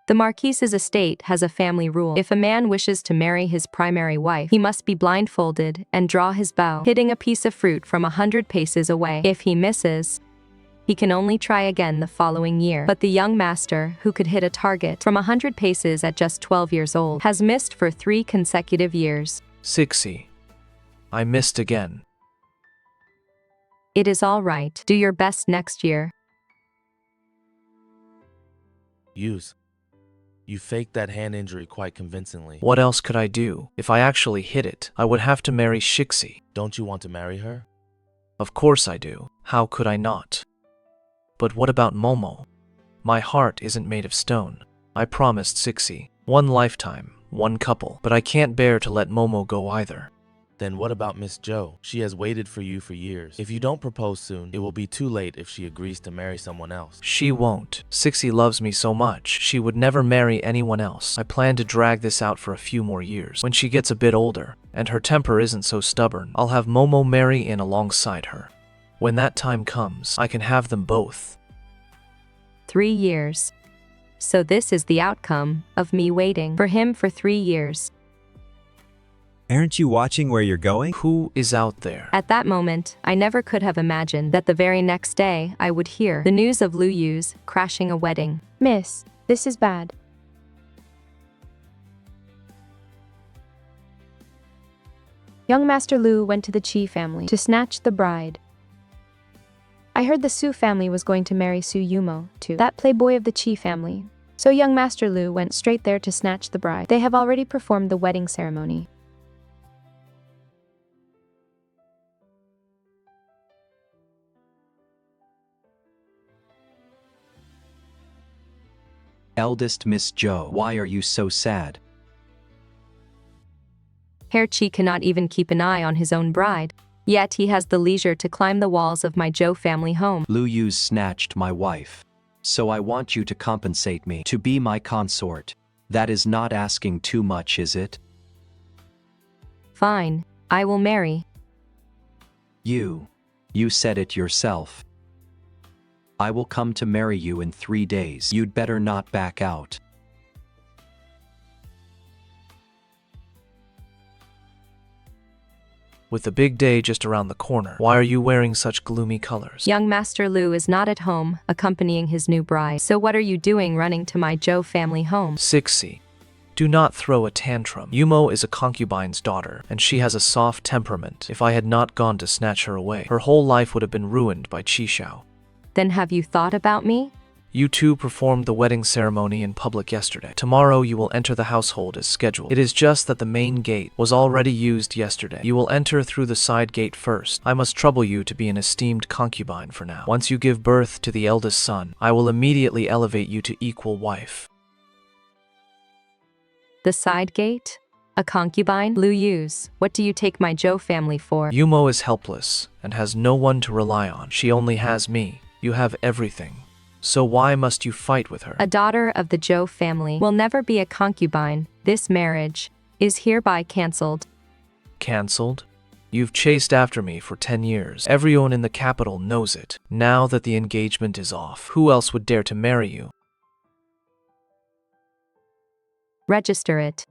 The Marquise's estate has a family rule. If a man wishes to marry his primary wife, he must be blindfolded and draw his bow, hitting a piece of fruit from 100 paces away. If he misses, he can only try again the following year. But the young master, who could hit a target from 100 paces at just 12 years old, has missed for 3 consecutive years. 60. I missed again. It is all right. Do your best next year. Yuze, you faked that hand injury quite convincingly. What else could I do? If I actually hit it, I would have to marry Shixi. Don't you want to marry her? Of course I do. How could I not? But what about Momo? My heart isn't made of stone. I promised Shixi 1 lifetime, 1 couple, but I can't bear to let Momo go either. Then what about Miss Zhou? She has waited for you for years. If you don't propose soon, it will be too late if she agrees to marry someone else. She won't. Shixi loves me so much, she would never marry anyone else. I plan to drag this out for a few more years. When she gets a bit older, and her temper isn't so stubborn, I'll have Momo marry in alongside her. When that time comes, I can have them both. 3 years. So this is the outcome of me waiting for him for 3 years. Aren't you watching where you're going? Who is out there? At that moment, I never could have imagined that the very next day I would hear the news of Lu Yuze crashing a wedding. Miss, this is bad. Young Master Lu went to the Qi family to snatch the bride. I heard the Su family was going to marry Su Yumo, too, that playboy of the Qi family. So young Master Lu went straight there to snatch the bride. They have already performed the wedding ceremony. Eldest Miss Zhou, why are you so sad? Herr Qi cannot even keep an eye on his own bride, yet he has the leisure to climb the walls of my Zhou family home. Lu Yuze snatched my wife. So I want you to compensate me, to be my consort. That is not asking too much, is it? Fine, I will marry. You said it yourself. I will come to marry you in 3 days. You'd better not back out. With the big day just around the corner, why are you wearing such gloomy colors? Young Master Lu is not at home, accompanying his new bride. So what are you doing running to my Zhou family home? Shixi, do not throw a tantrum. Yumo is a concubine's daughter, and she has a soft temperament. If I had not gone to snatch her away, her whole life would have been ruined by Qi Xiao. Then have you thought about me? You two performed the wedding ceremony in public yesterday. Tomorrow you will enter the household as scheduled. It is just that the main gate was already used yesterday. You will enter through the side gate first. I must trouble you to be an esteemed concubine for now. Once you give birth to the eldest son, I will immediately elevate you to equal wife. The side gate? A concubine? Lu Yuze, what do you take my Zhou family for? Yumo is helpless and has no one to rely on. She only has me. You have everything. So why must you fight with her? A daughter of the Zhou family will never be a concubine. This marriage is hereby cancelled. Cancelled? You've chased after me for 10 years. Everyone in the capital knows it. Now that the engagement is off, who else would dare to marry you? Register it.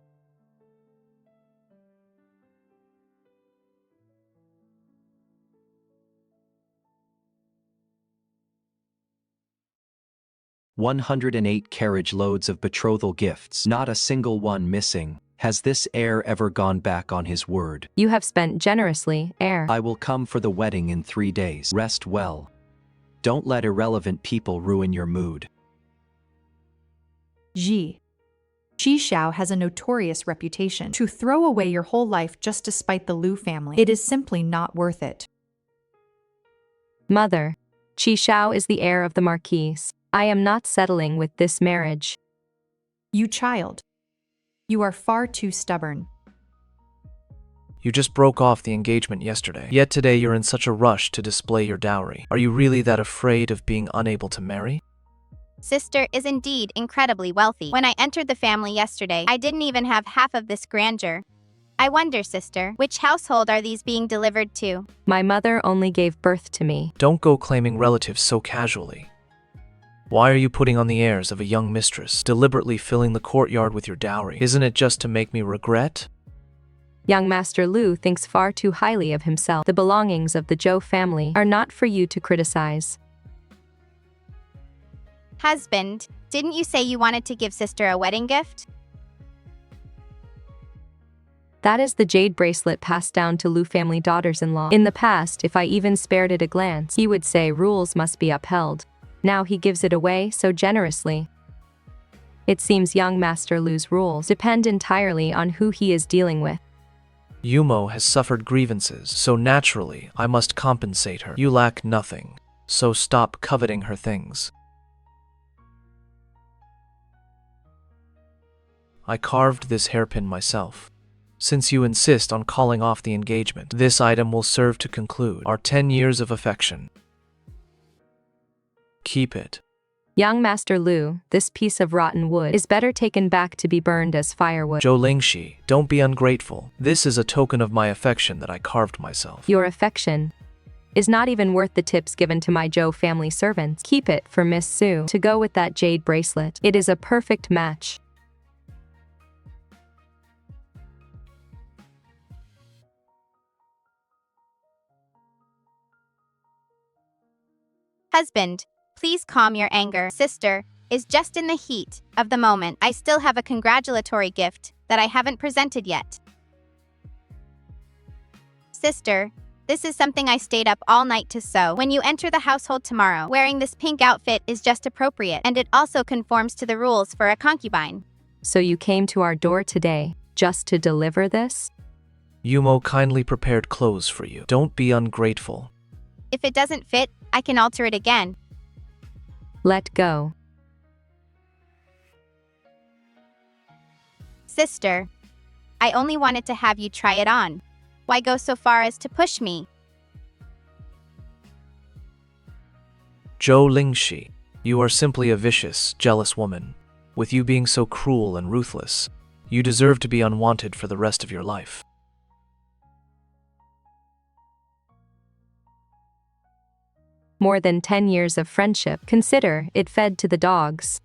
"108 carriage loads of betrothal gifts, not a single one missing. Has this heir ever gone back on his word? You have spent generously, heir. I will come for the wedding in 3 days. Rest well. Don't let irrelevant people ruin your mood." Qi Xiao has a notorious reputation. To throw away your whole life just to spite the Lu family, it is simply not worth it. Mother, Qi Xiao is the heir of the Marquise. I am not settling with this marriage. You child. You are far too stubborn. You just broke off the engagement yesterday, yet today you're in such a rush to display your dowry. Are you really that afraid of being unable to marry? Sister is indeed incredibly wealthy. When I entered the family yesterday, I didn't even have half of this grandeur. I wonder, sister, which household are these being delivered to? My mother only gave birth to me. Don't go claiming relatives so casually. Why are you putting on the airs of a young mistress, deliberately filling the courtyard with your dowry? Isn't it just to make me regret? Young Master Lu thinks far too highly of himself. The belongings of the Zhou family are not for you to criticize. Husband, didn't you say you wanted to give sister a wedding gift? That is the jade bracelet passed down to Lu family daughters-in-law. In the past, if I even spared it a glance, he would say rules must be upheld. Now he gives it away so generously. It seems young Master Lu's rules depend entirely on who he is dealing with. Yumo has suffered grievances, so naturally I must compensate her. You lack nothing, so stop coveting her things. I carved this hairpin myself. Since you insist on calling off the engagement, this item will serve to conclude our 10 years of affection. Keep it. Young Master Lu, this piece of rotten wood is better taken back to be burned as firewood. Zhou Lingxi, don't be ungrateful. This is a token of my affection that I carved myself. Your affection is not even worth the tips given to my Zhou family servants. Keep it for Miss Su to go with that jade bracelet. It is a perfect match. Husband, please calm your anger. Sister is just in the heat of the moment. I still have a congratulatory gift that I haven't presented yet. Sister, this is something I stayed up all night to sew. When you enter the household tomorrow, wearing this pink outfit is just appropriate, and it also conforms to the rules for a concubine. So you came to our door today just to deliver this? Yumo kindly prepared clothes for you. Don't be ungrateful. If it doesn't fit, I can alter it again. Let go. Sister, I only wanted to have you try it on. Why go so far as to push me? Zhou Lingxi, you are simply a vicious, jealous woman. With you being so cruel and ruthless, you deserve to be unwanted for the rest of your life. More than 10 years of friendship. Consider it fed to the dogs.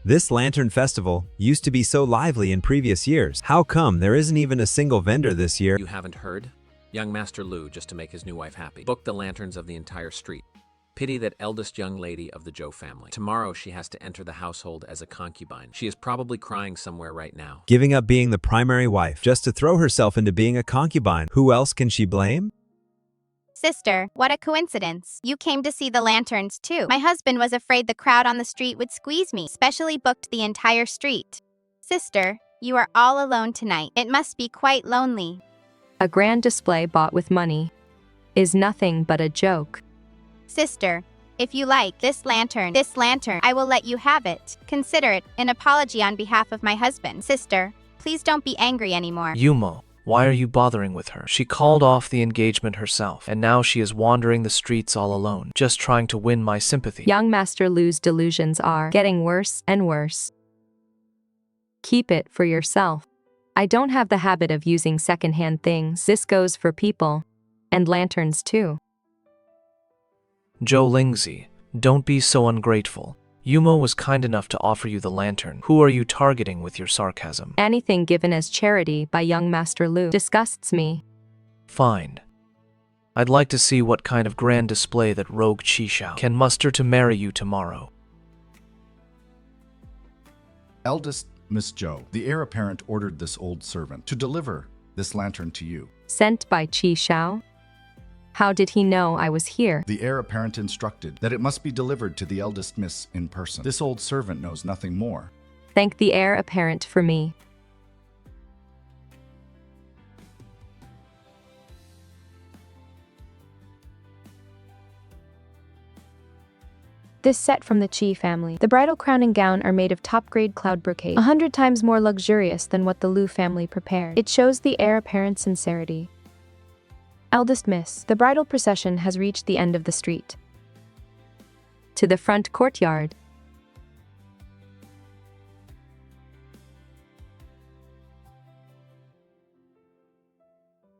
This lantern festival used to be so lively in previous years. How come there isn't even a single vendor this year? You haven't heard? Young Master Lu, just to make his new wife happy, booked the lanterns of the entire street. Pity that eldest young lady of the Zhou family. Tomorrow she has to enter the household as a concubine. She is probably crying somewhere right now. Giving up being the primary wife just to throw herself into being a concubine. Who else can she blame? Sister, what a coincidence. You came to see the lanterns too. My husband was afraid the crowd on the street would squeeze me. Specially booked the entire street. Sister, you are all alone tonight. It must be quite lonely. A grand display bought with money is nothing but a joke. Sister, if you like this lantern, I will let you have it. Consider it an apology on behalf of my husband. Sister, please don't be angry anymore. Yumo, why are you bothering with her? She called off the engagement herself, and now she is wandering the streets all alone, just trying to win my sympathy. Young Master Lu's delusions are getting worse and worse. Keep it for yourself. I don't have the habit of using secondhand things. This goes for people. And lanterns too. Zhou Lingxi, don't be so ungrateful. Yumo was kind enough to offer you the lantern. Who are you targeting with your sarcasm? Anything given as charity by young Master Lu disgusts me. Fine. I'd like to see what kind of grand display that rogue Qi Xiao can muster to marry you tomorrow. Eldest Miss Zhou, the heir apparent ordered this old servant to deliver this lantern to you. Sent by Qi Xiao? How did he know I was here? The heir apparent instructed that it must be delivered to the eldest miss in person. This old servant knows nothing more. Thank the heir apparent for me. This set from the Qi family. The bridal crown and gown are made of top-grade cloud brocade, 100 times more luxurious than what the Lu family prepared. It shows the heir apparent's sincerity. Eldest Miss, the bridal procession has reached the end of the street. To the front courtyard.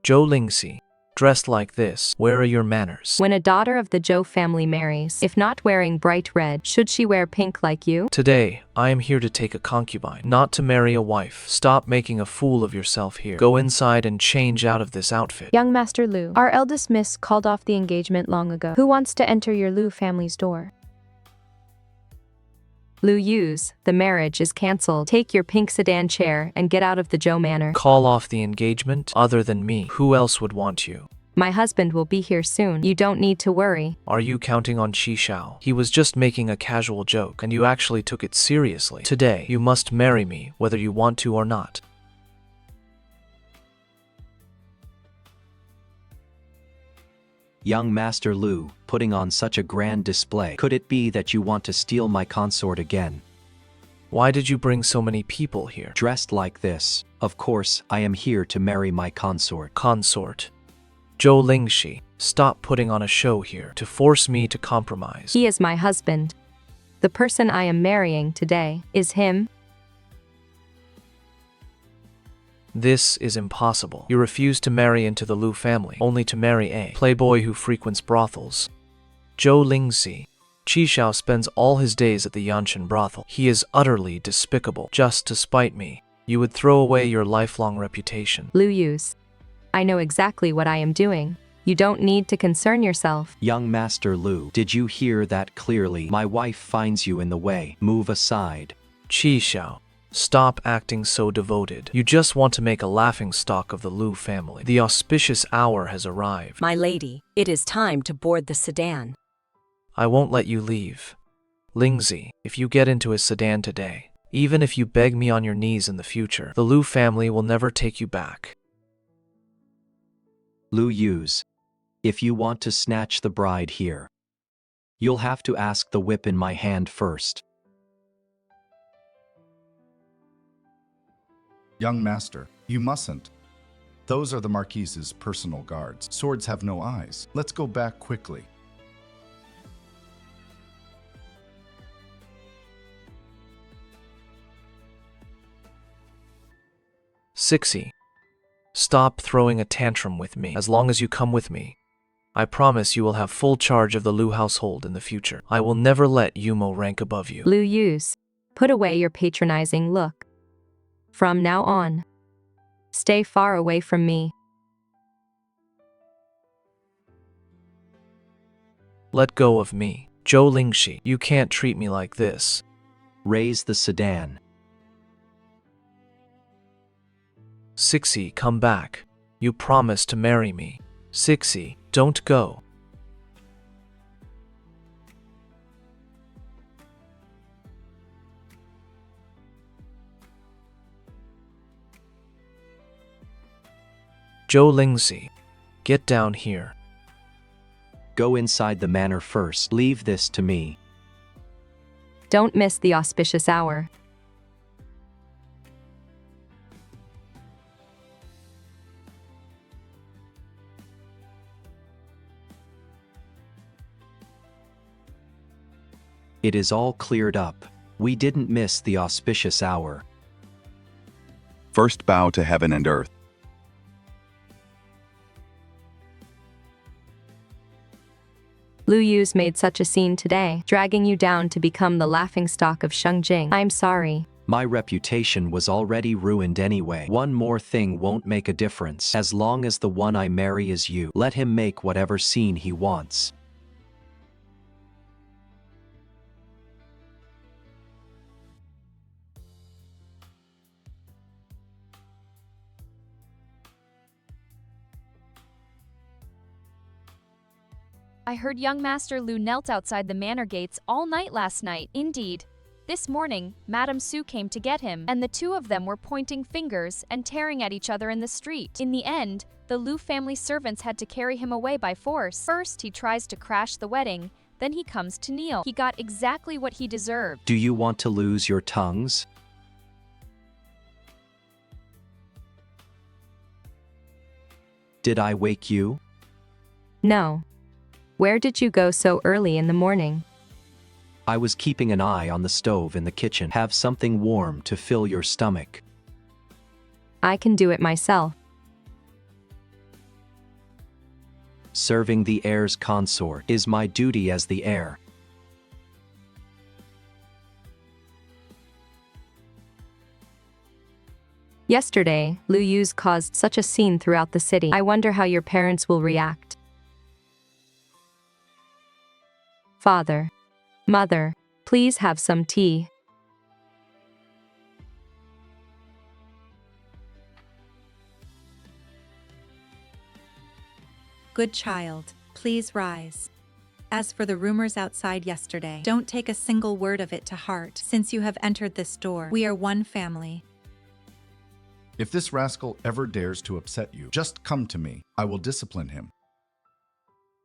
Zhou Lingxi, dressed like this, where are your manners? When a daughter of the Zhou family marries, if not wearing bright red, should she wear pink like you? Today, I am here to take a concubine, not to marry a wife. Stop making a fool of yourself here. Go inside and change out of this outfit. Young Master Lu, our eldest miss called off the engagement long ago. Who wants to enter your Lu family's door? Lu Yuze, the marriage is cancelled. Take your pink sedan chair and get out of the Zhou manor. Call off the engagement? Other than me, who else would want you? My husband will be here soon. You don't need to worry. Are you counting on Qi Xiao? He was just making a casual joke, and you actually took it seriously. Today, you must marry me, whether you want to or not. Young Master Lu, putting on such a grand display. Could it be that you want to steal my consort again? Why did you bring so many people here? Dressed like this, of course, I am here to marry my consort. Consort. Zhou Lingxi, stop putting on a show here to force me to compromise. He is my husband. The person I am marrying today is him. This is impossible. You refuse to marry into the Lu family, only to marry a playboy who frequents brothels. Zhou Lingxi. Qi Xiao spends all his days at the Yanshan brothel. He is utterly despicable. Just to spite me, you would throw away your lifelong reputation. Lu Yuze. I know exactly what I am doing. You don't need to concern yourself. Young Master Lu, did you hear that clearly? My wife finds you in the way. Move aside. Qi Xiao. Stop acting so devoted. You just want to make a laughingstock of the Lu family. The auspicious hour has arrived. My lady, it is time to board the sedan. I won't let you leave. Lingxi, if you get into his sedan today, even if you beg me on your knees in the future, the Lu family will never take you back. Lu Yuze, if you want to snatch the bride here, you'll have to ask the whip in my hand first. Young master, you mustn't. Those are the Marquise's personal guards. Swords have no eyes. Let's go back quickly. Sixy. Stop throwing a tantrum with me. As long as you come with me, I promise you will have full charge of the Lu household in the future. I will never let Yumo rank above you. Lu Yuze. Put away your patronizing look. From now on, stay far away from me. Let go of me. Zhou Lingxi, you can't treat me like this. Raise the sedan. Sixy, come back. You promised to marry me. Sixy, don't go. Zhou Lingxi, get down here. Go inside the manor first. Leave this to me. Don't miss the auspicious hour. It is all cleared up. We didn't miss the auspicious hour. First bow to heaven and earth. Lu Yuze made such a scene today, dragging you down to become the laughingstock of Shengjing. I'm sorry. My reputation was already ruined anyway. One more thing won't make a difference. As long as the one I marry is you, let him make whatever scene he wants. I heard young Master Lu knelt outside the manor gates all night last night. Indeed. This morning, Madame Su came to get him, and the two of them were pointing fingers and tearing at each other in the street. In the end, the Lu family servants had to carry him away by force. First, he tries to crash the wedding, then he comes to kneel. He got exactly what he deserved. Do you want to lose your tongues? Did I wake you? No. Where did you go so early in the morning? I was keeping an eye on the stove in the kitchen. Have something warm to fill your stomach. I can do it myself. Serving the heir's consort is my duty as the heir. Yesterday, Lu Yuze caused such a scene throughout the city. I wonder how your parents will react. Father. Mother, please have some tea. Good child, please rise. As for the rumors outside yesterday, don't take a single word of it to heart. Since you have entered this door, we are one family. If this rascal ever dares to upset you, just come to me. I will discipline him.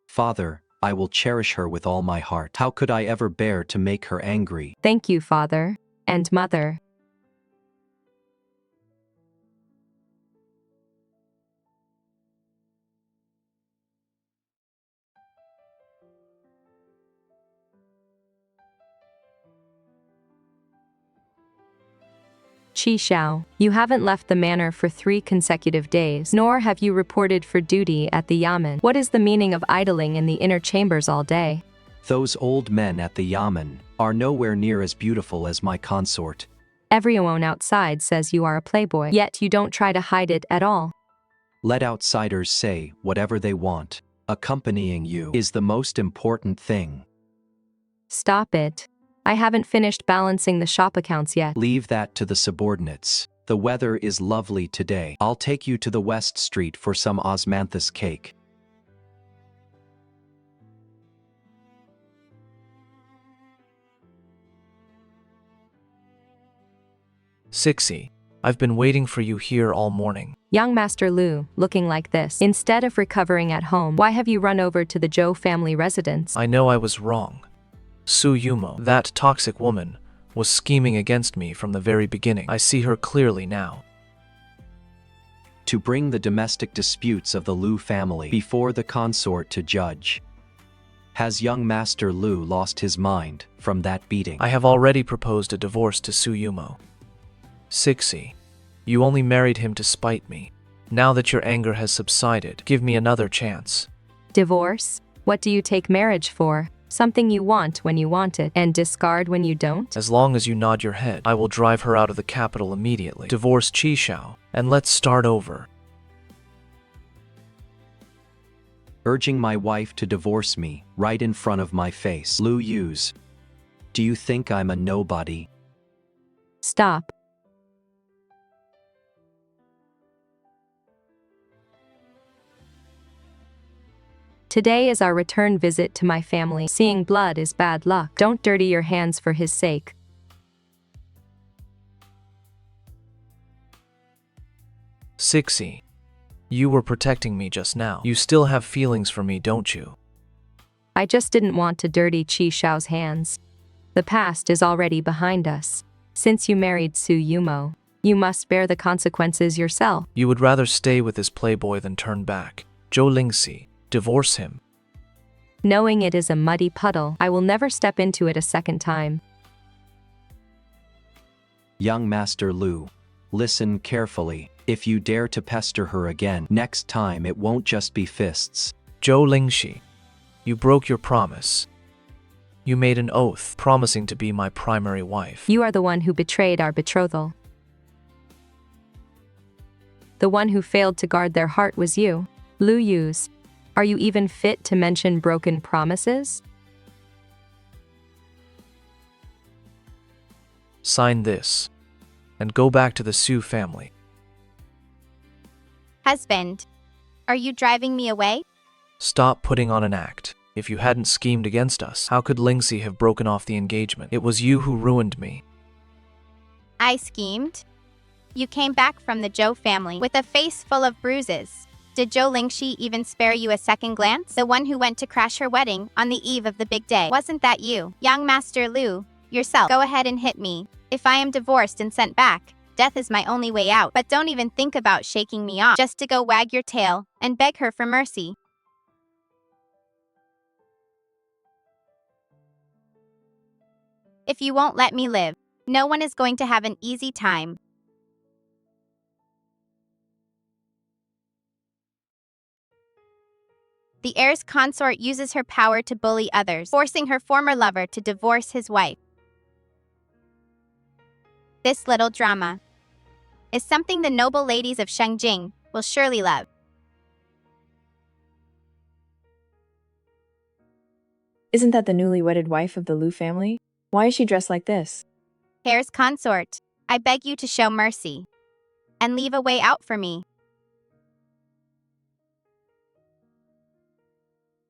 Father, I will cherish her with all my heart. How could I ever bear to make her angry? Thank you, Father and Mother. Qi Xiao, you haven't left the manor for 3 consecutive days, nor have you reported for duty at the yamen. What is the meaning of idling in the inner chambers all day? Those old men at the yamen are nowhere near as beautiful as my consort. Everyone outside says you are a playboy, yet you don't try to hide it at all. Let outsiders say whatever they want. Accompanying you is the most important thing. Stop it. I haven't finished balancing the shop accounts yet. Leave that to the subordinates. The weather is lovely today. I'll take you to the West Street for some osmanthus cake. Sixy, I've been waiting for you here all morning. Young Master Lu, looking like this, instead of recovering at home, why have you run over to the Zhou family residence? I know I was wrong. Su Yumo, that toxic woman, was scheming against me from the very beginning. I see her clearly now. To bring the domestic disputes of the Lu family before the consort to judge. Has young Master Lu lost his mind from that beating? I have already proposed a divorce to Su Yumo. Sixy, you only married him to spite me. Now that your anger has subsided, give me another chance. Divorce? What do you take marriage for? Something you want when you want it, and discard when you don't? As long as you nod your head, I will drive her out of the capital immediately. Divorce Qi Xiao, and let's start over. Urging my wife to divorce me right in front of my face. Lu Yuze. Do you think I'm a nobody? Stop. Today is our return visit to my family. Seeing blood is bad luck. Don't dirty your hands for his sake. Sixy, you were protecting me just now. You still have feelings for me, don't you? I just didn't want to dirty Qi Xiao's hands. The past is already behind us. Since you married Su Yumo, you must bear the consequences yourself. You would rather stay with this playboy than turn back. Zhou Lingxi, divorce him. Knowing it is a muddy puddle, I will never step into it a second time. Young Master Lu, listen carefully. If you dare to pester her again, next time it won't just be fists. Zhou Lingxi, you broke your promise. You made an oath promising to be my primary wife. You are the one who betrayed our betrothal. The one who failed to guard their heart was you. Lu Yuze, are you even fit to mention broken promises? Sign this, and go back to the Su family. Husband, are you driving me away? Stop putting on an act. If you hadn't schemed against us, how could Lingxi have broken off the engagement? It was you who ruined me. I schemed? You came back from the Zhou family with a face full of bruises. Did Zhou Lingxi even spare you a second glance? The one who went to crash her wedding on the eve of the big day. Wasn't that you? Young Master Lu, yourself. Go ahead and hit me. If I am divorced and sent back, death is my only way out. But don't even think about shaking me off, just to go wag your tail and beg her for mercy. If you won't let me live, no one is going to have an easy time. The heiress consort uses her power to bully others, forcing her former lover to divorce his wife. This little drama is something the noble ladies of Shengjing will surely love. Isn't that the newly wedded wife of the Lu family? Why is she dressed like this? Heiress consort, I beg you to show mercy and leave a way out for me.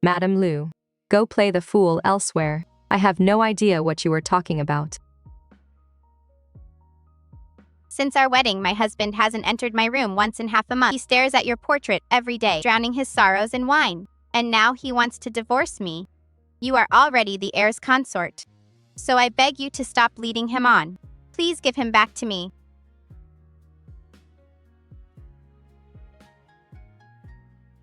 Madam Lu, go play the fool elsewhere. I have no idea what you are talking about. Since our wedding, my husband hasn't entered my room once in half a month. He stares at your portrait every day, drowning his sorrows in wine. And now he wants to divorce me. You are already the heiress consort. So I beg you to stop leading him on. Please give him back to me.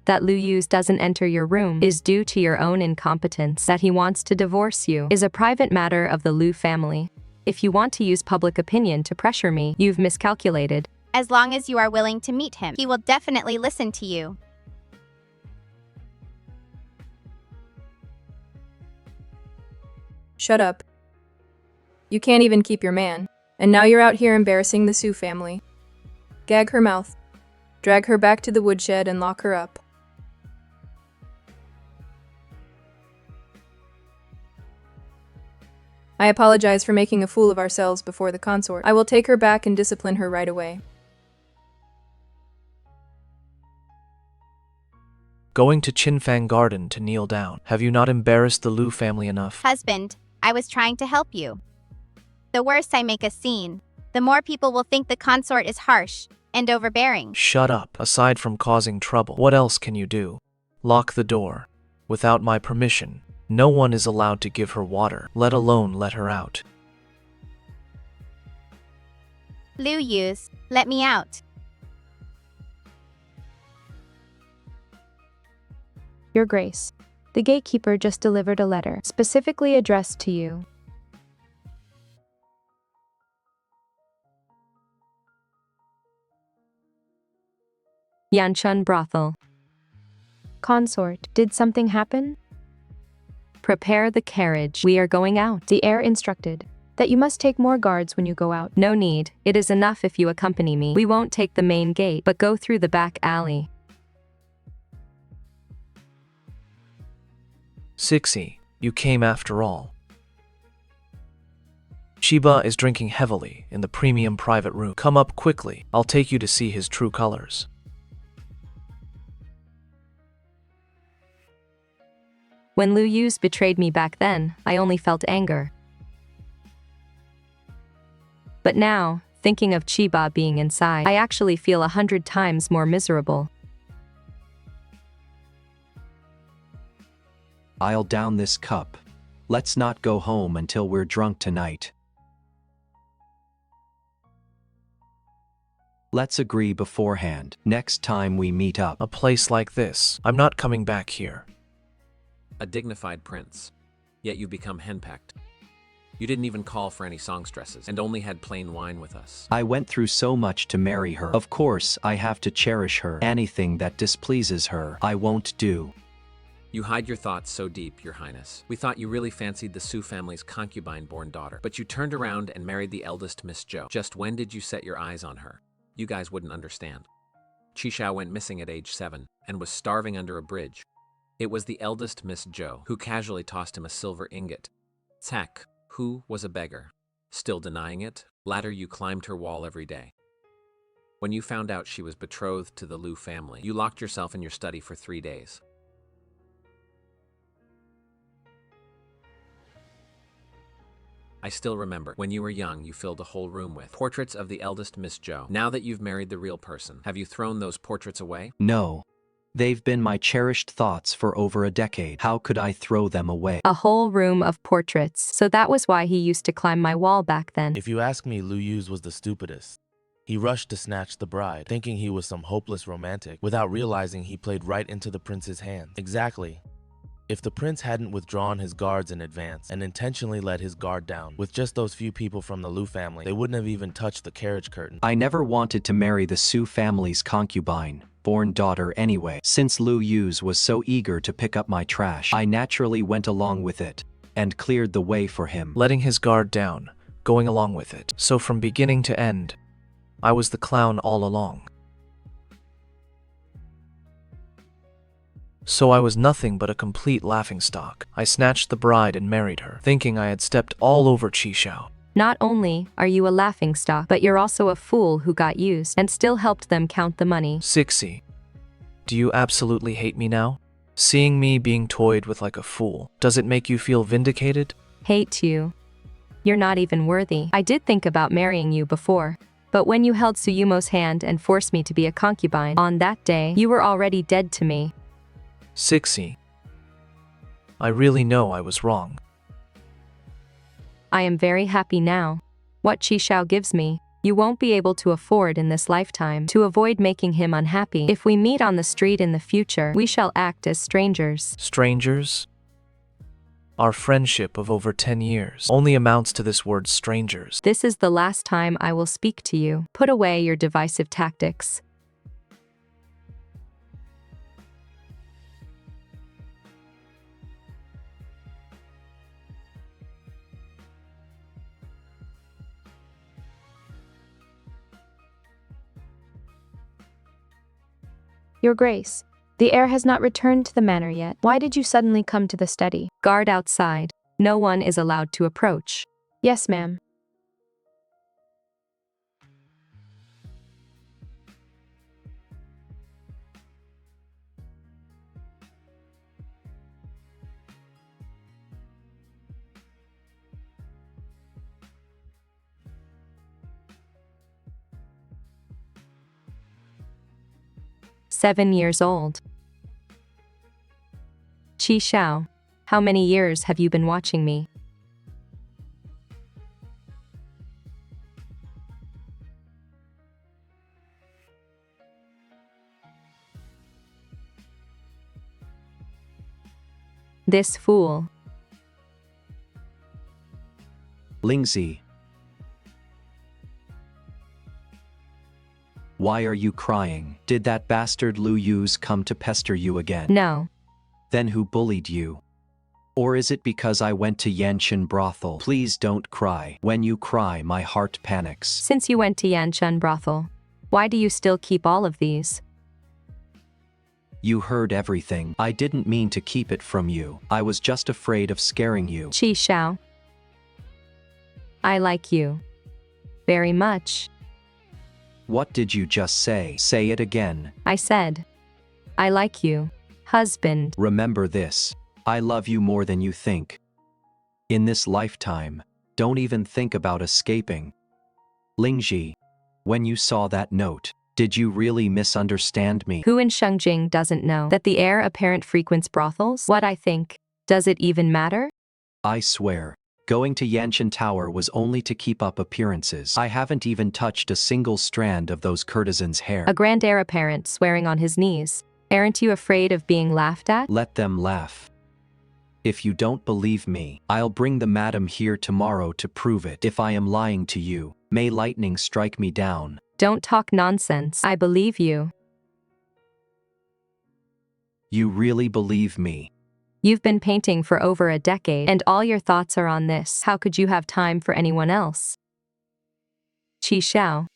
That Lu Yuze doesn't enter your room is due to your own incompetence. That he wants to divorce you is a private matter of the Lu family. If you want to use public opinion to pressure me, you've miscalculated. As long as you are willing to meet him, he will definitely listen to you. Shut up. You can't even keep your man, and now you're out here embarrassing the Su family. Gag her mouth, drag her back to the woodshed and lock her up. I apologize for making a fool of ourselves before the consort. I will take her back and discipline her right away. Going to Qinfang Garden to kneel down. Have you not embarrassed the Lu family enough? Husband, I was trying to help you. The worse I make a scene, the more people will think the consort is harsh and overbearing. Shut up. Aside from causing trouble, what else can you do? Lock the door. Without my permission, no one is allowed to give her water, let alone let her out. Lu Yuze, let me out. Your Grace, the gatekeeper just delivered a letter, specifically addressed to you. Yanchun brothel. Consort, did something happen? Prepare the carriage. We are going out. The heir instructed that you must take more guards when you go out. No need. It is enough if you accompany me. We won't take the main gate, but go through the back alley. Sixi, you came after all. Shiba is drinking heavily in the premium private room. Come up quickly. I'll take you to see his true colors. When Lu Yuze betrayed me back then, I only felt anger. But now, thinking of Chiba being inside, I actually feel 100 times more miserable. I'll down this cup. Let's not go home until we're drunk tonight. Let's agree beforehand, next time we meet up. A place like this, I'm not coming back here. A dignified prince. Yet you become henpecked. You didn't even call for any songstresses, and only had plain wine with us. I went through so much to marry her. Of course, I have to cherish her. Anything that displeases her, I won't do. You hide your thoughts so deep, Your Highness. We thought you really fancied the Su family's concubine-born daughter, but you turned around and married the eldest Miss Zhou. Just when did you set your eyes on her? You guys wouldn't understand. Qi Xiao went missing at age 7 and was starving under a bridge. It was the eldest Miss Zhou who casually tossed him a silver ingot. Heck, who was a beggar? Still denying it, latter you climbed her wall every day. When you found out she was betrothed to the Lu family, you locked yourself in your study for 3 days. I still remember, when you were young, you filled a whole room with portraits of the eldest Miss Zhou. Now that you've married the real person, have you thrown those portraits away? No. They've been my cherished thoughts for over a decade. How could I throw them away? A whole room of portraits, so that was why he used to climb my wall back then. If you ask me, Lu Yuze was the stupidest. He rushed to snatch the bride, thinking he was some hopeless romantic, without realizing he played right into the prince's hand. Exactly. If the prince hadn't withdrawn his guards in advance and intentionally let his guard down with just those few people from the Lu family, they wouldn't have even touched the carriage curtain. I never wanted to marry the Su family's concubine. born daughter anyway. Since Lu Yuze was so eager to pick up my trash, I naturally went along with it and cleared the way for him. Letting his guard down, going along with it. So from beginning to end, I was the clown all along. So I was nothing but a complete laughingstock. I snatched the bride and married her, thinking I had stepped all over Qi Xiao. Not only are you a laughingstock, but you're also a fool who got used and still helped them count the money. Sixy, do you absolutely hate me now? Seeing me being toyed with like a fool, does it make you feel vindicated? Hate you. You're not even worthy. I did think about marrying you before, but when you held Yumo's hand and forced me to be a concubine, on that day, you were already dead to me. Sixy, I really know I was wrong. I am very happy now. What Qi Xiao gives me, you won't be able to afford in this lifetime. To avoid making him unhappy, if we meet on the street in the future, we shall act as strangers. Strangers? Our friendship of over 10 years only amounts to this word strangers. This is the last time I will speak to you. Put away your divisive tactics. Your Grace, the heir has not returned to the manor yet. Why did you suddenly come to the study? Guard outside. No one is allowed to approach. Yes, ma'am. "7 years old. Qi Xiao, how many years have you been watching me? This fool. Lingxi. Why are you crying? Did that bastard Lu Yuze come to pester you again? No. Then who bullied you? Or is it because I went to Yanshan brothel? Please don't cry. When you cry, my heart panics. Since you went to Yanshan brothel, why do you still keep all of these? You heard everything. I didn't mean to keep it from you. I was just afraid of scaring you. Qi Xiao, I like you very much. What did you just say? Say it again. I said, I like you, husband. Remember this. I love you more than you think. In this lifetime, don't even think about escaping. Lingxi, when you saw that note, did you really misunderstand me? Who in Shengjing doesn't know that the heir apparent frequents brothels? What I think, does it even matter? I swear, going to Yanshan Tower was only to keep up appearances. I haven't even touched a single strand of those courtesans' hair. A grand heir apparent swearing on his knees. Aren't you afraid of being laughed at? Let them laugh. If you don't believe me, I'll bring the madam here tomorrow to prove it. If I am lying to you, may lightning strike me down. Don't talk nonsense. I believe you. You really believe me? You've been painting for over a decade, and all your thoughts are on this. How could you have time for anyone else? Qi Xiao,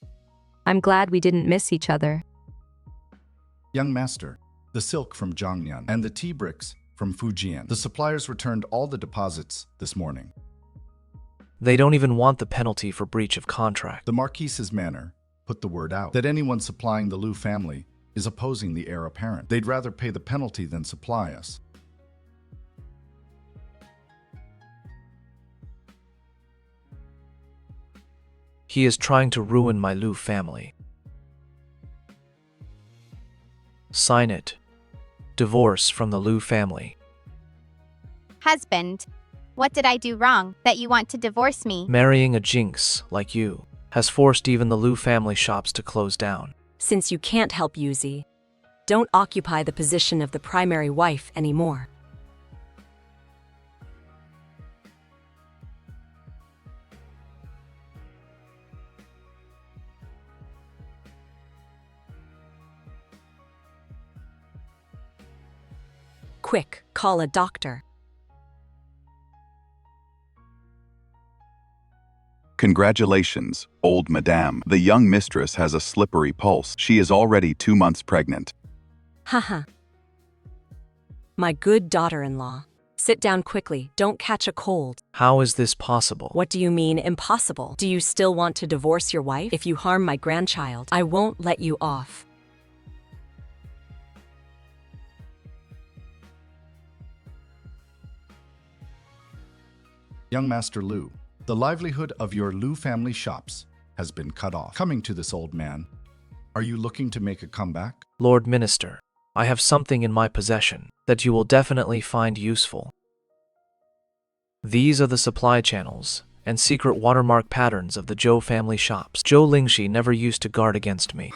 I'm glad we didn't miss each other. Young master, the silk from Zhangyan and the tea bricks from Fujian. The suppliers returned all the deposits this morning. They don't even want the penalty for breach of contract. The Marquise's manor put the word out that anyone supplying the Lu family is opposing the heir apparent. They'd rather pay the penalty than supply us. He is trying to ruin my Lu family. Sign it. Divorce from the Lu family. Husband, what did I do wrong that you want to divorce me? Marrying a jinx like you has forced even the Lu family shops to close down. Since you can't help Yuze, don't occupy the position of the primary wife anymore. Quick, call a doctor. Congratulations, old madame. The young mistress has a slippery pulse. She is already 2 months pregnant. Haha. My good daughter-in-law. Sit down quickly, don't catch a cold. How is this possible? What do you mean, impossible? Do you still want to divorce your wife? If you harm my grandchild, I won't let you off. Young Master Lu, the livelihood of your Lu family shops has been cut off. Coming to this old man, are you looking to make a comeback? Lord Minister, I have something in my possession that you will definitely find useful. These are the supply channels and secret watermark patterns of the Zhou family shops. Zhou Lingxi never used to guard against me.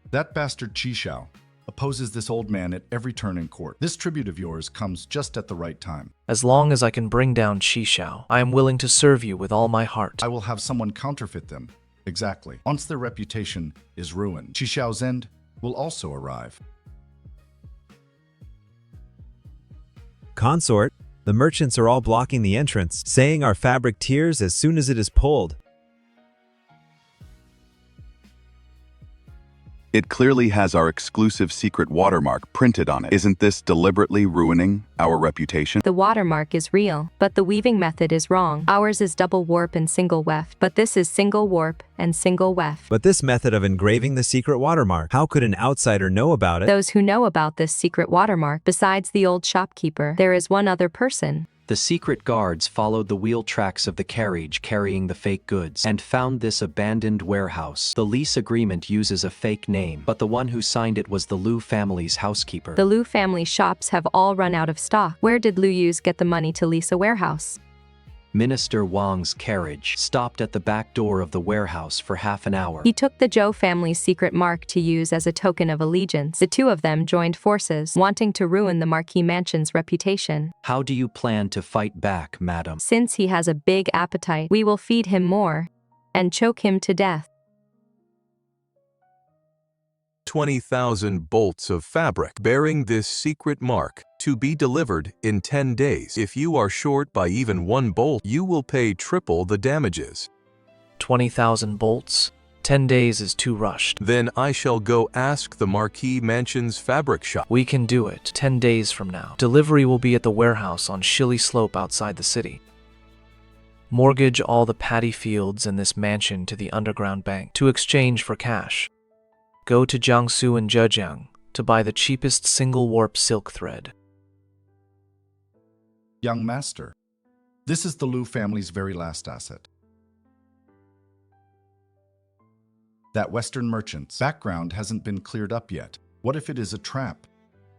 That bastard Qi Xiao opposes this old man at every turn in court. This tribute of yours comes just at the right time. As long as I can bring down Qi Xiao, I am willing to serve you with all my heart. I will have someone counterfeit them. Exactly. Once their reputation is ruined, Qi Xiao's end will also arrive. Consort, the merchants are all blocking the entrance, saying our fabric tears as soon as it is pulled. It clearly has our exclusive secret watermark printed on it. Isn't this deliberately ruining our reputation? The watermark is real, but the weaving method is wrong. Ours is double warp and single weft, but this is single warp and single weft. But this method of engraving the secret watermark, how could an outsider know about it? Those who know about this secret watermark, besides the old shopkeeper, there is one other person. The secret guards followed the wheel tracks of the carriage carrying the fake goods and found this abandoned warehouse. The lease agreement uses a fake name, but the one who signed it was the Lu family's housekeeper. The Lu family shops have all run out of stock. Where did Lu Yuze get the money to lease a warehouse? Minister Wang's carriage stopped at the back door of the warehouse for half an hour. He took the Zhou family's secret mark to use as a token of allegiance. The two of them joined forces, wanting to ruin the Marquis Mansion's reputation. How do you plan to fight back, madam? Since he has a big appetite, we will feed him more and choke him to death. 20,000 bolts of fabric bearing this secret mark to be delivered in 10 days. If you are short by even 1 bolt, you will pay triple the damages. 20,000 bolts? 10 days is too rushed. Then I shall go ask the Marquis Mansion's fabric shop. We can do it 10 days from now. Delivery will be at the warehouse on Shilly Slope outside the city. Mortgage all the paddy fields in this mansion to the underground bank to exchange for cash. Go to Jiangsu and Zhejiang to buy the cheapest single warp silk thread. Young Master, this is the Lu family's very last asset. That Western merchant's background hasn't been cleared up yet. What if it is a trap?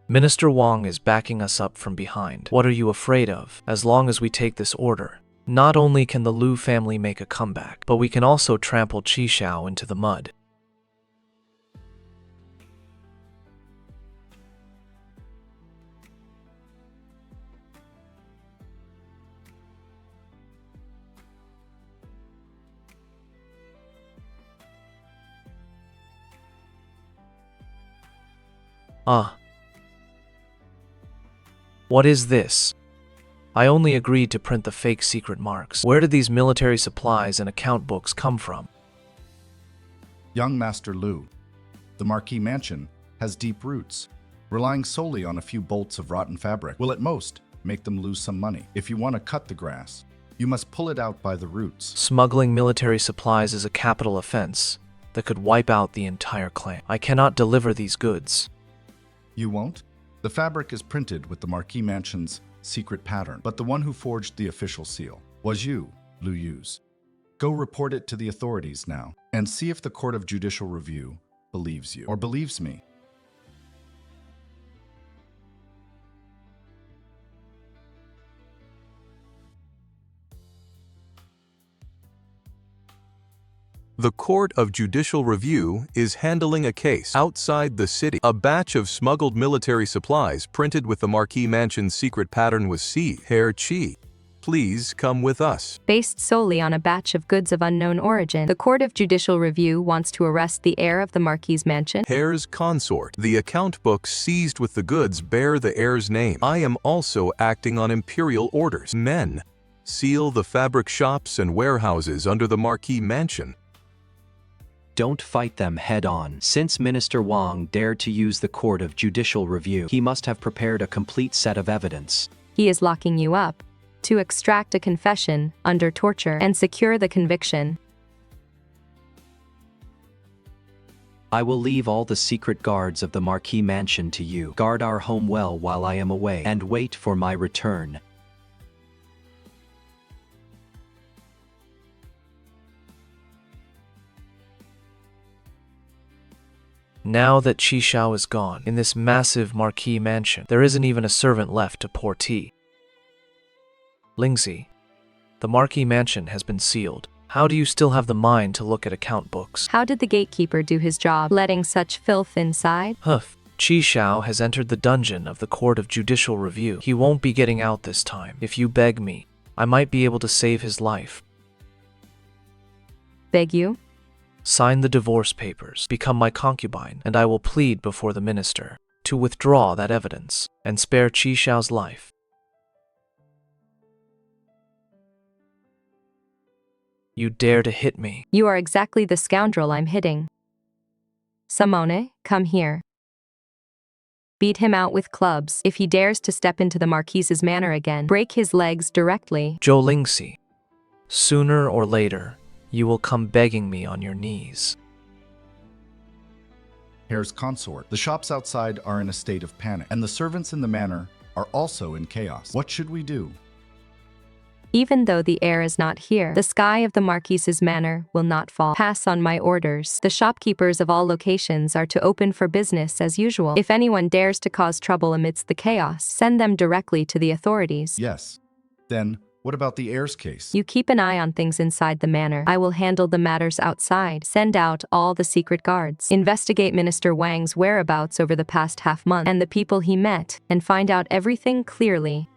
Minister Wang is backing us up from behind. What are you afraid of? As long as we take this order, not only can the Lu family make a comeback, but we can also trample Qi Xiao into the mud. What is this? I only agreed to print the fake secret marks. Where did these military supplies and account books come from? Young Master Lu, the Marquis Mansion has deep roots. Relying solely on a few bolts of rotten fabric will at most make them lose some money. If you want to cut the grass, you must pull it out by the roots. Smuggling military supplies is a capital offense that could wipe out the entire clan. I cannot deliver these goods. You won't? The fabric is printed with the Marquis Mansion's secret pattern, but the one who forged the official seal was you, Lu Yuze. Go report it to the authorities now, and see if the Court of Judicial Review believes you, or believes me. The Court of Judicial Review is handling a case outside the city. A batch of smuggled military supplies printed with the Marquis Mansion's secret pattern was seized. Herr Qi, please Please come with us. Based solely on a batch of goods of unknown origin, the Court of Judicial Review wants to arrest the heir of the Marquis' mansion. Heir's consort. The account books seized with the goods bear the heir's name. I am also acting on imperial orders. Men, seal the fabric shops and warehouses under the Marquis mansion. Don't fight them head-on. Since Minister Wang dared to use the Court of Judicial Review, he must have prepared a complete set of evidence. He is locking you up to extract a confession under torture and secure the conviction. I will leave all the secret guards of the Marquis mansion to you. Guard our home well while I am away, and wait for my return. Now that Qi Xiao is gone, in this massive Marquis mansion, there isn't even a servant left to pour tea. Lingxi, the Marquis mansion has been sealed. How do you still have the mind to look at account books? How did the gatekeeper do his job, letting such filth inside? Huff. Qi Xiao has entered the dungeon of the Court of Judicial Review. He won't be getting out this time. If you beg me, I might be able to save his life. Beg you? Sign the divorce papers, become my concubine, and I will plead before the minister to withdraw that evidence and spare Qi Xiao's life. You dare to hit me? You are exactly the scoundrel I'm hitting. Simone, come here. Beat him out with clubs. If he dares to step into the Marquis's manor again, break his legs directly. Zhou Lingxi, sooner or later, you will come begging me on your knees. Heir's consort. The shops outside are in a state of panic, and the servants in the manor are also in chaos. What should we do? Even though the heir is not here, the sky of the Marquis's manor will not fall. Pass on my orders. The shopkeepers of all locations are to open for business as usual. If anyone dares to cause trouble amidst the chaos, send them directly to the authorities. Yes. Then, what about the heir's case? You keep an eye on things inside the manor. I will handle the matters outside. Send out all the secret guards. Investigate Minister Wang's whereabouts over the past half-month and the people he met, and find out everything clearly.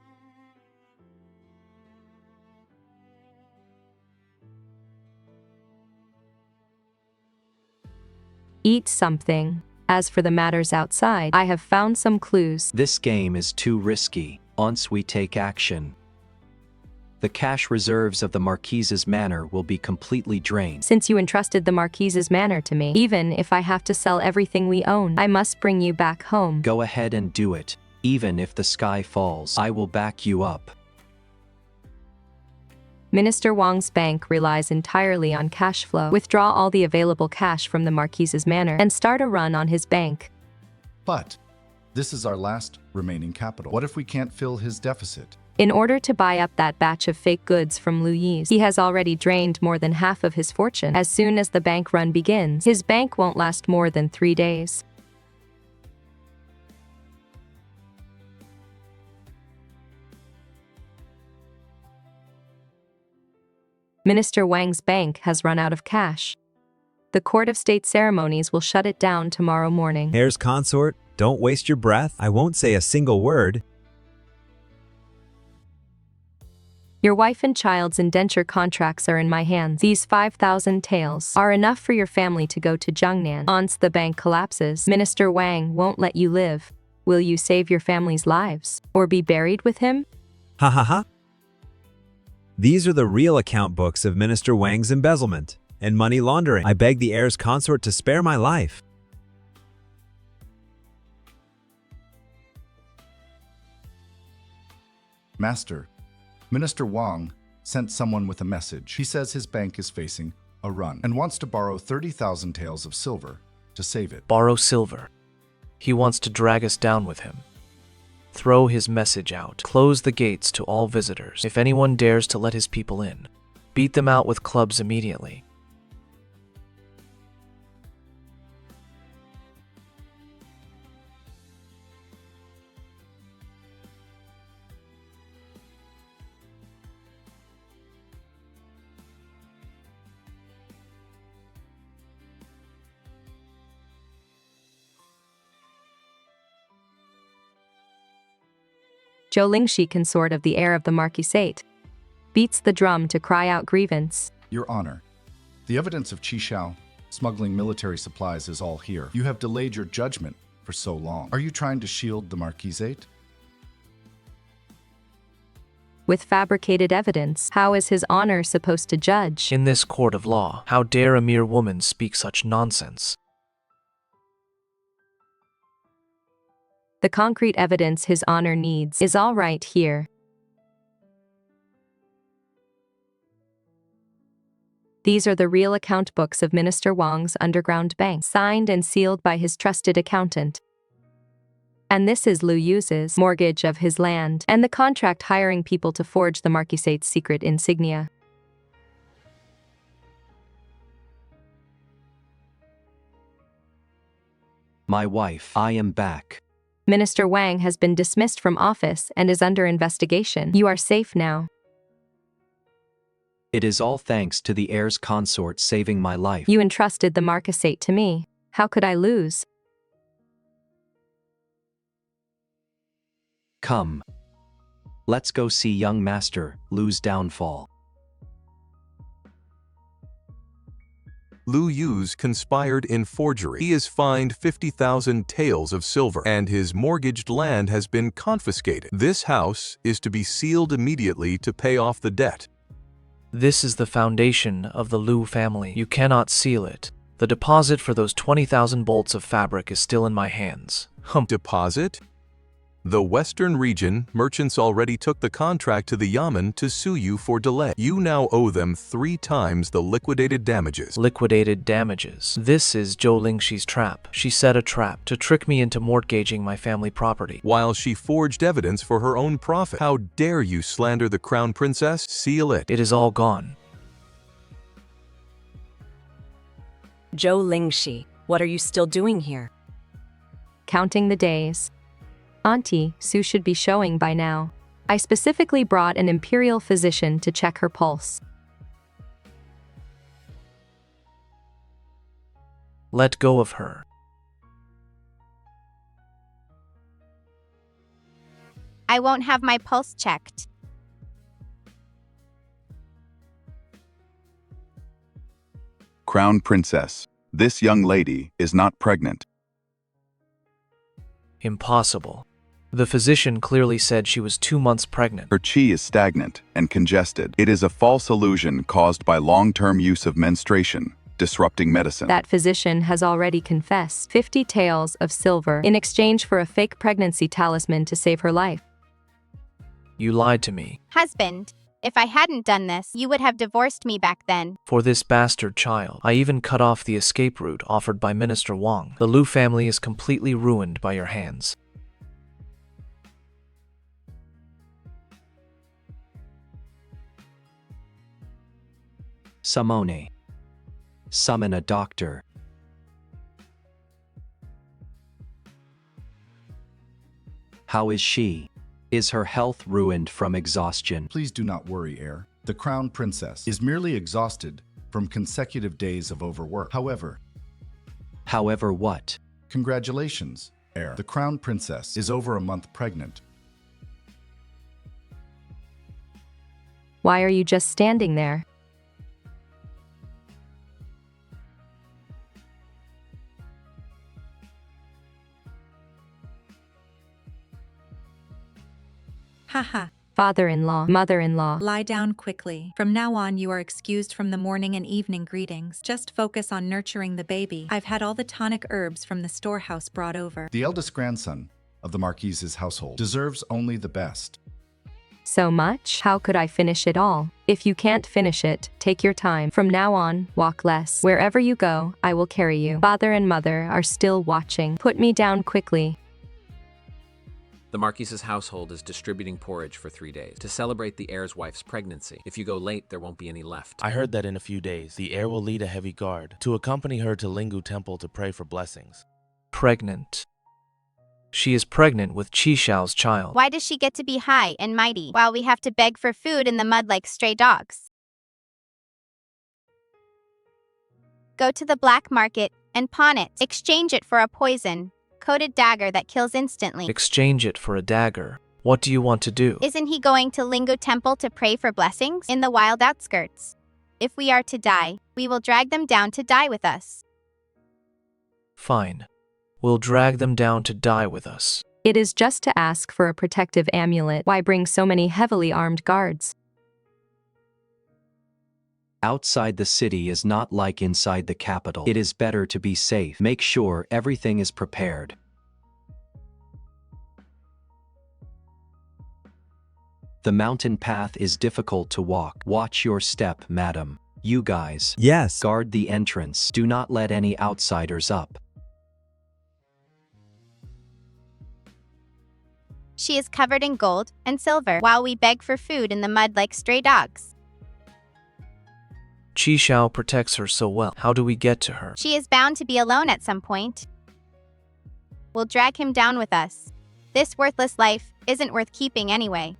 Eat something. As for the matters outside, I have found some clues. This game is too risky. Once we take action, the cash reserves of the Marquis's manor will be completely drained. Since you entrusted the Marquis's manor to me, even if I have to sell everything we own, I must bring you back home. Go ahead and do it. Even if the sky falls, I will back you up. Minister Wang's bank relies entirely on cash flow. Withdraw all the available cash from the Marquis's manor and start a run on his bank. But this is our last remaining capital. What if we can't fill his deficit? In order to buy up that batch of fake goods from Lu Yuze, he has already drained more than half of his fortune. As soon as the bank run begins, his bank won't last more than 3 days. Minister Wang's bank has run out of cash. The Court of State Ceremonies will shut it down tomorrow morning. Heir's consort, don't waste your breath. I won't say a single word. Your wife and child's indenture contracts are in my hands. These 5,000 taels are enough for your family to go to Zhangnan. Once the bank collapses, Minister Wang won't let you live. Will you save your family's lives or be buried with him? Ha ha ha. These are the real account books of Minister Wang's embezzlement and money laundering. I beg the heir's consort to spare my life. Master, Minister Wang sent someone with a message. He says his bank is facing a run and wants to borrow 30,000 taels of silver to save it. Borrow silver. He wants to drag us down with him. Throw his message out. Close the gates to all visitors. If anyone dares to let his people in, beat them out with clubs immediately. Zhou Lingxi, consort of the heir of the Marquisate. beats the drum to cry out grievance. Your Honor, the evidence of Qi Xiao smuggling military supplies is all here. You have delayed your judgment for so long. Are you trying to shield the marquisate? With fabricated evidence, how is His Honor supposed to judge? In this court of law, how dare a mere woman speak such nonsense? The concrete evidence His Honor needs is all right here. These are the real account books of Minister Wang's underground bank, signed and sealed by his trusted accountant. And this is Lu Yuze's mortgage of his land, and the contract hiring people to forge the marquisate's secret insignia. My wife, I am back. Minister Wang has been dismissed from office and is under investigation. You are safe now. It is all thanks to the heir's consort saving my life. You entrusted the marquisate to me. How could I lose? Come. Let's go see young Master Lu's downfall. Lu Yuze conspired in forgery. He is fined 50,000 taels of silver, and his mortgaged land has been confiscated. This house is to be sealed immediately to pay off the debt. This is the foundation of the Lu family. You cannot seal it. The deposit for those 20,000 bolts of fabric is still in my hands. Deposit? The Western region merchants already took the contract to the Yamen to sue you for delay. You now owe them 3 times the liquidated damages. Liquidated damages. This is Zhou Lingxi's trap. She set a trap to trick me into mortgaging my family property, while she forged evidence for her own profit. How dare you slander the crown princess? Seal it. It is all gone. Zhou Lingxi, what are you still doing here? Counting the days. Auntie Sue should be showing by now. I specifically brought an imperial physician to check her pulse. Let go of her. I won't have my pulse checked. Crown Princess, this young lady is not pregnant. Impossible. The physician clearly said she was 2 months pregnant. Her qi is stagnant and congested. It is a false illusion caused by long-term use of menstruation, disrupting medicine. That physician has already confessed 50 taels of silver in exchange for a fake pregnancy talisman to save her life. You lied to me. Husband, if I hadn't done this, you would have divorced me back then. For this bastard child, I even cut off the escape route offered by Minister Wang. The Lu family is completely ruined by your hands. Samone. Summon a doctor. How is she? Is her health ruined from exhaustion? Please do not worry, heir. The crown princess is merely exhausted from consecutive days of overwork. However what? Congratulations, heir. The crown princess is over a month pregnant. Why are you just standing there? Haha. Father-in-law, mother-in-law. Lie down quickly. From now on, you are excused from the morning and evening greetings. Just focus on nurturing the baby. I've had all the tonic herbs from the storehouse brought over. The eldest grandson of the Marquise's household deserves only the best. So much? How could I finish it all? If you can't finish it, take your time. From now on, walk less. Wherever you go, I will carry you. Father and mother are still watching. Put me down quickly. The Marquise's household is distributing porridge for 3 days to celebrate the heir's wife's pregnancy. If you go late, there won't be any left. I heard that in a few days, the heir will lead a heavy guard to accompany her to Lingu Temple to pray for blessings. Pregnant. She is pregnant with Qi Xiao's child. Why does she get to be high and mighty while we have to beg for food in the mud like stray dogs? Go to the black market and pawn it. Exchange it for a poison-coated dagger that kills instantly. Exchange it for a dagger. What do you want to do? Isn't he going to Lingu Temple to pray for blessings in the wild outskirts? If we are to die, we will drag them down to die with us. Fine. We'll drag them down to die with us. It is just to ask for a protective amulet. Why bring so many heavily armed guards? Outside the city is not like inside the capital. It is better to be safe. Make sure everything is prepared. The mountain path is difficult to walk. Watch your step, madam. You guys. Yes. Guard the entrance. Do not let any outsiders up. She is covered in gold and silver while we beg for food in the mud like stray dogs. Qi Xiao protects her so well. How do we get to her? She is bound to be alone at some point. We'll drag him down with us. This worthless life isn't worth keeping anyway.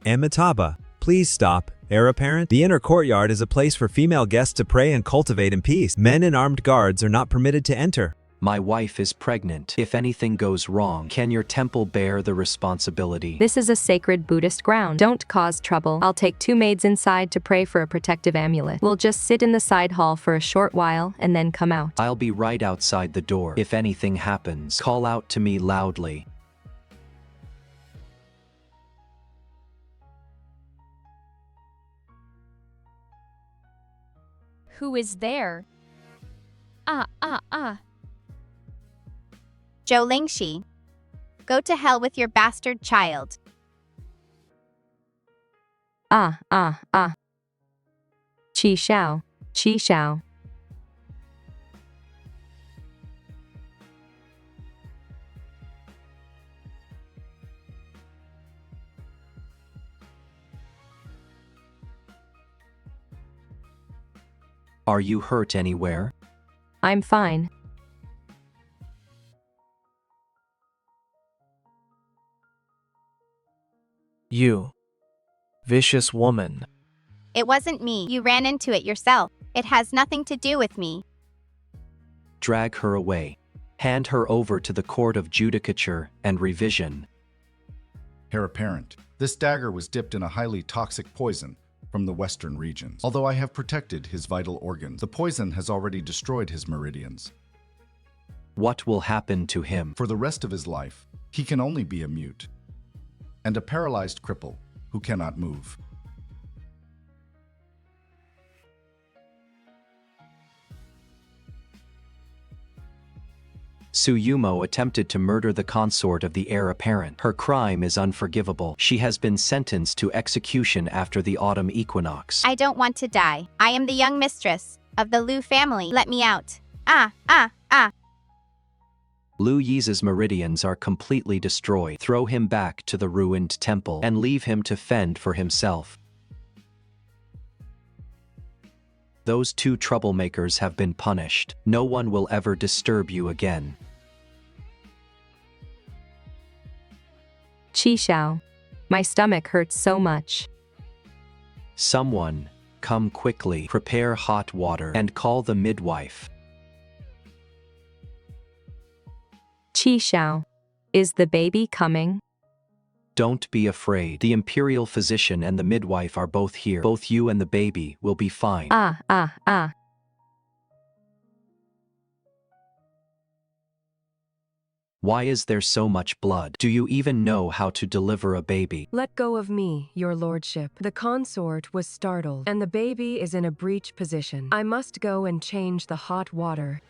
Amitabha, please stop. Heir apparent? The inner courtyard is a place for female guests to pray and cultivate in peace. Men and armed guards are not permitted to enter. My wife is pregnant. If anything goes wrong, can your temple bear the responsibility? This is a sacred Buddhist ground. Don't cause trouble. I'll take 2 maids inside to pray for a protective amulet. We'll just sit in the side hall for a short while and then come out. I'll be right outside the door. If anything happens, call out to me loudly. Who is there? Zhou Lingxi. Go to hell with your bastard child. Qi Xiao. Qi Xiao. Are you hurt anywhere? I'm fine. You. Vicious woman. It wasn't me. You ran into it yourself. It has nothing to do with me. Drag her away. Hand her over to the court of judicature and revision. Heir apparent. This dagger was dipped in a highly toxic poison from the western regions. Although I have protected his vital organs, the poison has already destroyed his meridians. What will happen to him? For the rest of his life, he can only be a mute and a paralyzed cripple who cannot move. Yumo attempted to murder the consort of the heir apparent. Her crime is unforgivable. She has been sentenced to execution after the autumn equinox. I don't want to die. I am the young mistress of the Lu family. Let me out. Lu Yuze's meridians are completely destroyed. Throw him back to the ruined temple and leave him to fend for himself. Those 2 troublemakers have been punished. No one will ever disturb you again. Qi Xiao. My stomach hurts so much. Someone, come quickly. Prepare hot water and call the midwife. Qi Xiao. Is the baby coming? Don't be afraid. The imperial physician and the midwife are both here. Both you and the baby will be fine. Why is there so much blood? Do you even know how to deliver a baby? Let go of me, your lordship. The consort was startled, and the baby is in a breech position. I must go and change the hot water.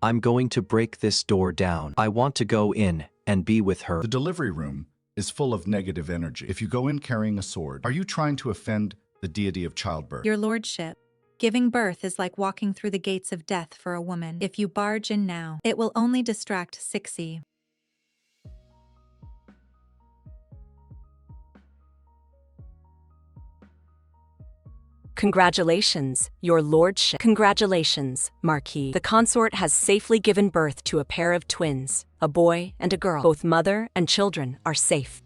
I'm going to break this door down. I want to go in and be with her. The delivery room is full of negative energy. If you go in carrying a sword, are you trying to offend the deity of childbirth? Your lordship, giving birth is like walking through the gates of death for a woman. If you barge in now, it will only distract Sixi. Congratulations, your lordship. Congratulations, Marquis. The consort has safely given birth to a pair of twins, a boy and a girl. Both mother and children are safe.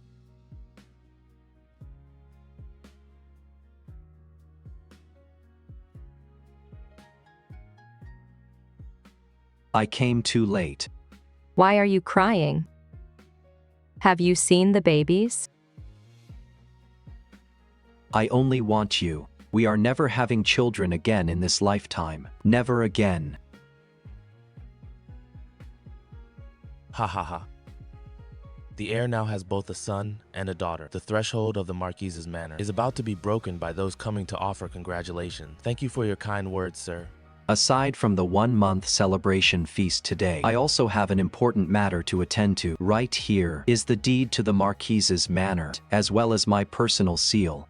I came too late. Why are you crying? Have you seen the babies? I only want you. We are never having children again in this lifetime. Never again. Ha ha ha. The heir now has both a son and a daughter. The threshold of the Marquise's manor is about to be broken by those coming to offer congratulations. Thank you for your kind words, sir. Aside from the 1-month celebration feast today, I also have an important matter to attend to. Right here is the deed to the Marquise's manor, as well as my personal seal.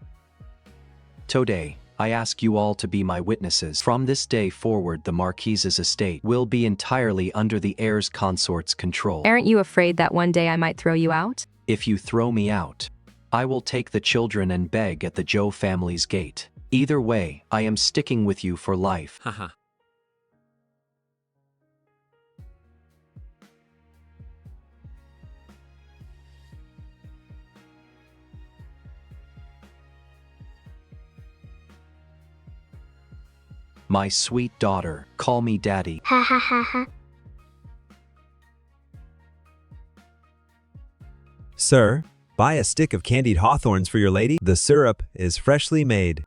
Today, I ask you all to be my witnesses. From this day forward, the Marquise's estate will be entirely under the heir's consort's control. Aren't you afraid that one day I might throw you out? If you throw me out, I will take the children and beg at the Zhou family's gate. Either way, I am sticking with you for life. Haha. My sweet daughter, call me daddy. Ha ha ha ha. Sir, buy a stick of candied hawthorns for your lady. The syrup is freshly made.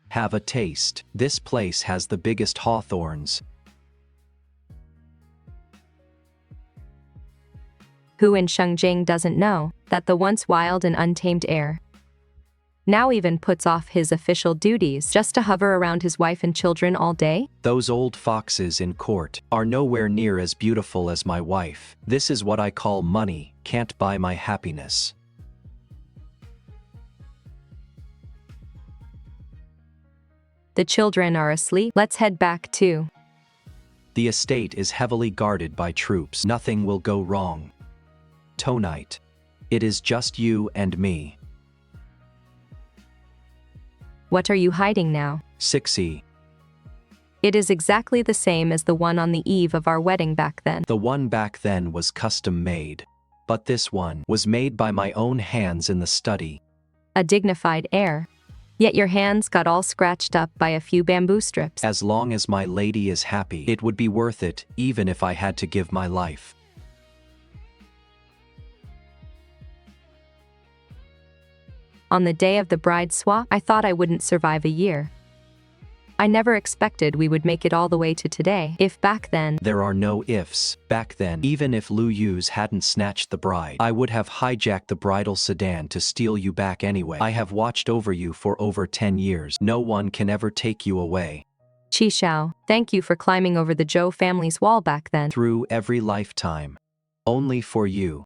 Have a taste. This place has the biggest hawthorns. Who in Shengjing doesn't know that the once wild and untamed heir now even puts off his official duties just to hover around his wife and children all day? Those old foxes in court are nowhere near as beautiful as my wife. This is what I call money can't buy my happiness. The children are asleep. Let's head back too. The estate is heavily guarded by troops. Nothing will go wrong. Tonight, it is just you and me. What are you hiding now? 6E. It is exactly the same as the one on the eve of our wedding back then. The one back then was custom made. But this one was made by my own hands in the study. A dignified heir. Yet your hands got all scratched up by a few bamboo strips. As long as my lady is happy, it would be worth it, even if I had to give my life. On the day of the bride swap, I thought I wouldn't survive a year. I never expected we would make it all the way to today. If back then... There are no ifs. Back then, even if Lu Yuze hadn't snatched the bride, I would have hijacked the bridal sedan to steal you back anyway. I have watched over you for over 10 years. No one can ever take you away. Qi Xiao, thank you for climbing over the Zhou family's wall back then. Through every lifetime. Only for you.